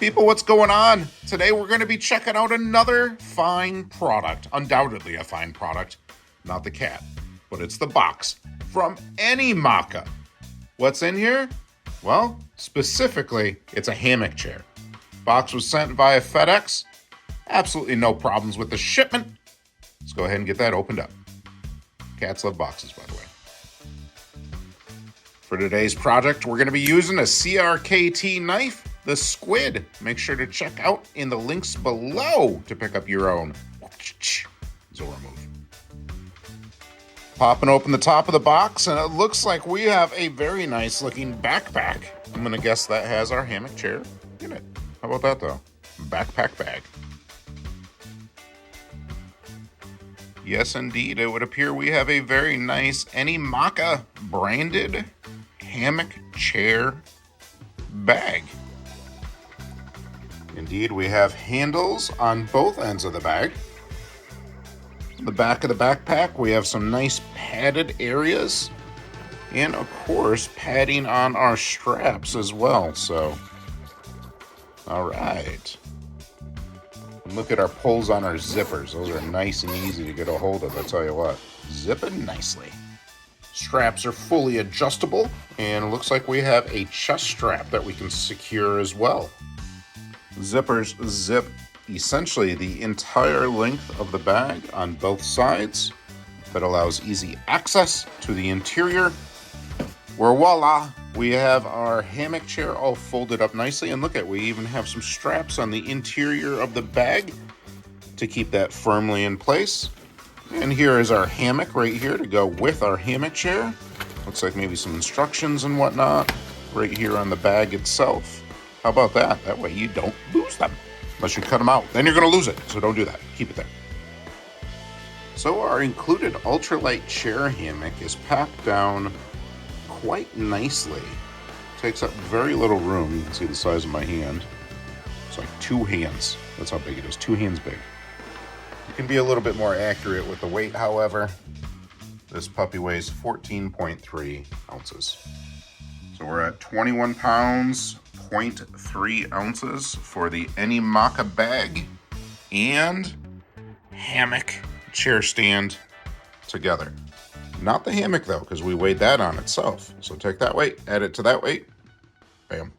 People, what's going on? Today we're going to be checking out another fine product. Undoubtedly a fine product. Not the cat, but it's the box from Anymaka. What's in here? Well, specifically, it's a hammock chair. Box was sent via FedEx. Absolutely no problems with the shipment. Let's go ahead and get that opened up. Cats love boxes, by the way. For today's project, we're going to be using a CRKT knife, the squid. Make sure to check out in the links below to pick up your own Zora move. Popping open the top of the box, and it looks like we have a very nice looking backpack. I'm going to guess that has our hammock chair in it. How about that though? Backpack bag. Yes, indeed. It would appear we have a very nice Anymaka branded hammock chair bag. Indeed, we have handles on both ends of the bag. On the back of the backpack, we have some nice padded areas. And of course, padding on our straps as well. So, all right. Look at our pulls on our zippers. Those are nice and easy to get a hold of, I tell you what. Zipping nicely. Straps are fully adjustable, and it looks like we have a chest strap that we can secure as well. Zippers zip essentially the entire length of the bag on both sides. That allows easy access to the interior, where voila, we have our hammock chair all folded up nicely. And look at, we even have some straps on the interior of the bag to keep that firmly in place. And here is our hammock right here to go with our hammock chair. Looks like maybe some instructions and whatnot right here on the bag itself. How about that? That way you don't lose them. Unless you cut them out, then you're going to lose it. So don't do that. Keep it there. So our included ultralight chair hammock is packed down quite nicely. Takes up very little room. You can see the size of my hand. It's like 2 hands. That's how big it is. 2 hands big. You can be a little bit more accurate with the weight, however. This puppy weighs 14.3 ounces. So we're at 21 pounds, 0.3 ounces for the Anymaka bag and hammock chair stand together. Not the hammock though, because we weighed that on itself. So take that weight, add it to that weight, bam.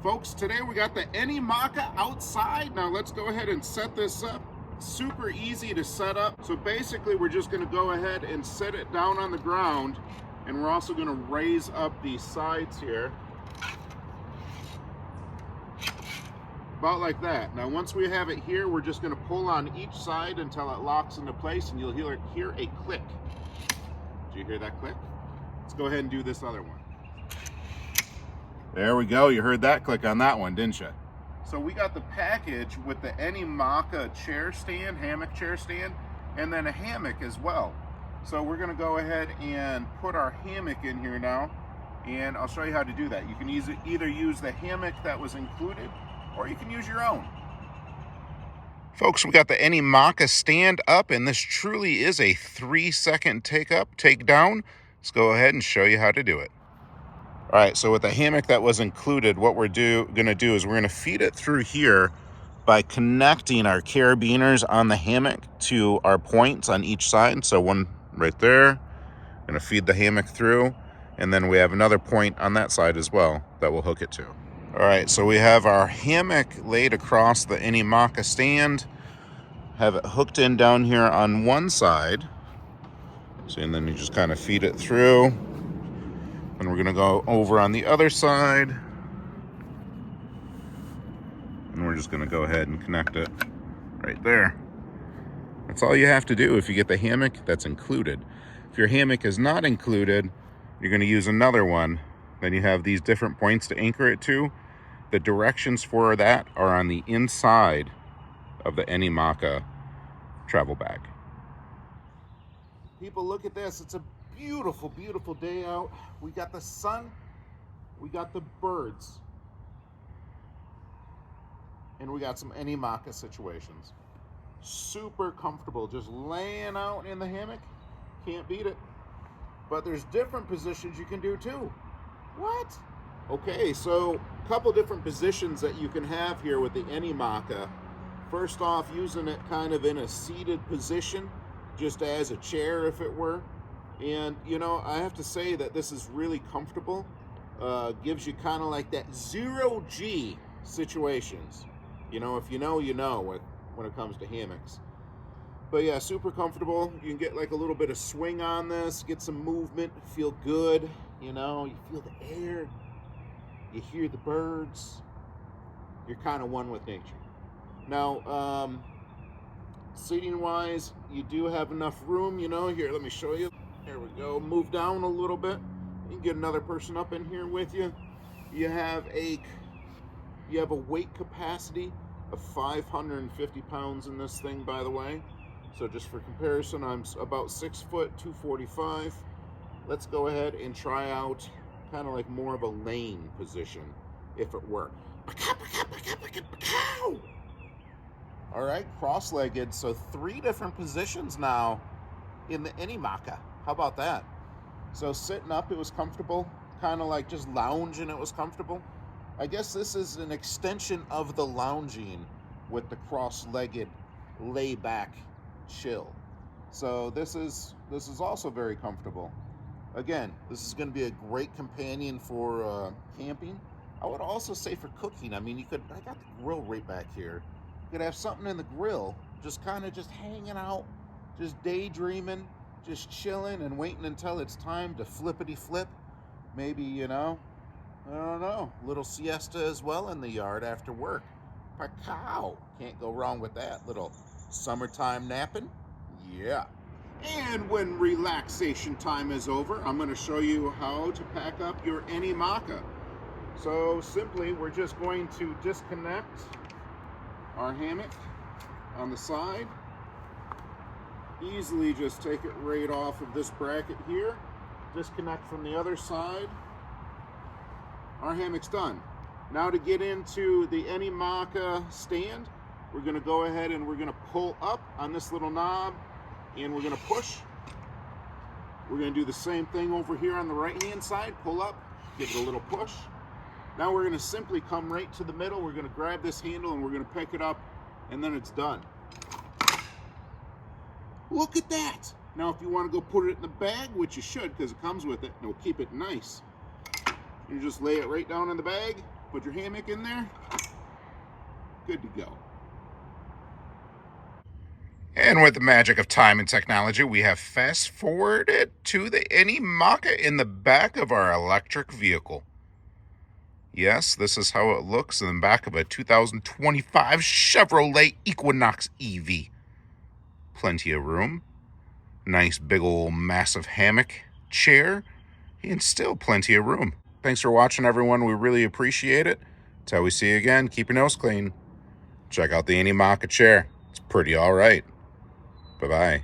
Folks, today we got the Anymaka outside. Now let's go ahead and set this up. Super easy to set up. So basically we're just gonna go ahead and set it down on the ground, and we're also gonna raise up the sides here. About like that. Now once we have it here, we're just gonna pull on each side until it locks into place, and you'll hear a click. Did you hear that click? Let's go ahead and do this other one. There we go. You heard that click on that one, didn't you? So we got the package with the Anymaka chair stand, hammock chair stand, and then a hammock as well. So we're gonna go ahead and put our hammock in here now, and I'll show you how to do that. You can either use the hammock that was included, or you can use your own. Folks, we got the Anymaka stand up, and this truly is a 3-second take up, take down. Let's go ahead and show you how to do it. All right, so with the hammock that was included, what we're gonna do is we're gonna feed it through here by connecting our carabiners on the hammock to our points on each side. So one right there, gonna feed the hammock through, and then we have another point on that side as well that we'll hook it to. All right, so we have our hammock laid across the Anymaka stand, have it hooked in down here on one side. See, and then you just kind of feed it through. And we're gonna go over on the other side. And we're just gonna go ahead and connect it right there. That's all you have to do if you get the hammock that's included. If your hammock is not included, you're gonna use another one. Then you have these different points to anchor it to. The directions for that are on the inside of the Anymaka travel bag. People, look at this. It's a beautiful, beautiful day out. We got the sun, we got the birds, and we got some Anymaka situations. Super comfortable, just laying out in the hammock. Can't beat it. But there's different positions you can do too. What? Okay, so couple different positions that you can have here with the Anymaka. First off, using it kind of in a seated position, just as a chair if it were. And you know, I have to say that this is really comfortable. Gives you kind of like that 0G situations. You know, if you know, you know when it comes to hammocks. But yeah, super comfortable. You can get like a little bit of swing on this, get some movement, feel good. You know, you feel the air, you hear the birds. You're kind of one with nature. Now, seating wise, you do have enough room, you know. Here, let me show you. There we go. Move down a little bit. You can get another person up in here with you. You have a weight capacity of 550 pounds in this thing, by the way. So just for comparison, I'm about 6 foot, 245. Let's go ahead and try out kind of like more of a lane position, if it were. All right, cross-legged. So 3 different positions now in the Anymaka. How about that? So sitting up, it was comfortable. Kind of like just lounging, it was comfortable. I guess this is an extension of the lounging with the cross-legged lay-back chill. So this is also very comfortable. Again, this is going to be a great companion for camping. I would also say for cooking. I mean, I got the grill right back here. You could have something in the grill, just kind of just hanging out, just daydreaming, just chilling and waiting until it's time to flippity flip. Maybe, you know, I don't know, little siesta as well in the yard after work. Pacow! Can't go wrong with that. Little summertime napping. Yeah. And when relaxation time is over, I'm going to show you how to pack up your Anymaka. So simply, we're just going to disconnect our hammock on the side. Easily just take it right off of this bracket here. Disconnect from the other side. Our hammock's done. Now to get into the Anymaka stand, we're going to go ahead and we're going to pull up on this little knob and we're going to push. We're going to do the same thing over here on the right hand side. Pull up, give it a little push. Now we're going to simply come right to the middle. We're going to grab this handle and we're going to pick it up, and then it's done. Look at that. Now if you want to go put it in the bag, which you should because it comes with it, and it'll keep it nice. You just lay it right down in the bag, put your hammock in there, good to go. And with the magic of time and technology, we have fast forwarded to the Anymaka in the back of our electric vehicle. Yes, this is how it looks in the back of a 2025 Chevrolet Equinox EV. Plenty of room, nice big old massive hammock chair, and still plenty of room. Thanks for watching, everyone. We really appreciate it. Till we see you again, keep your nose clean. Check out the Anymaka chair. It's pretty all right. Bye-bye.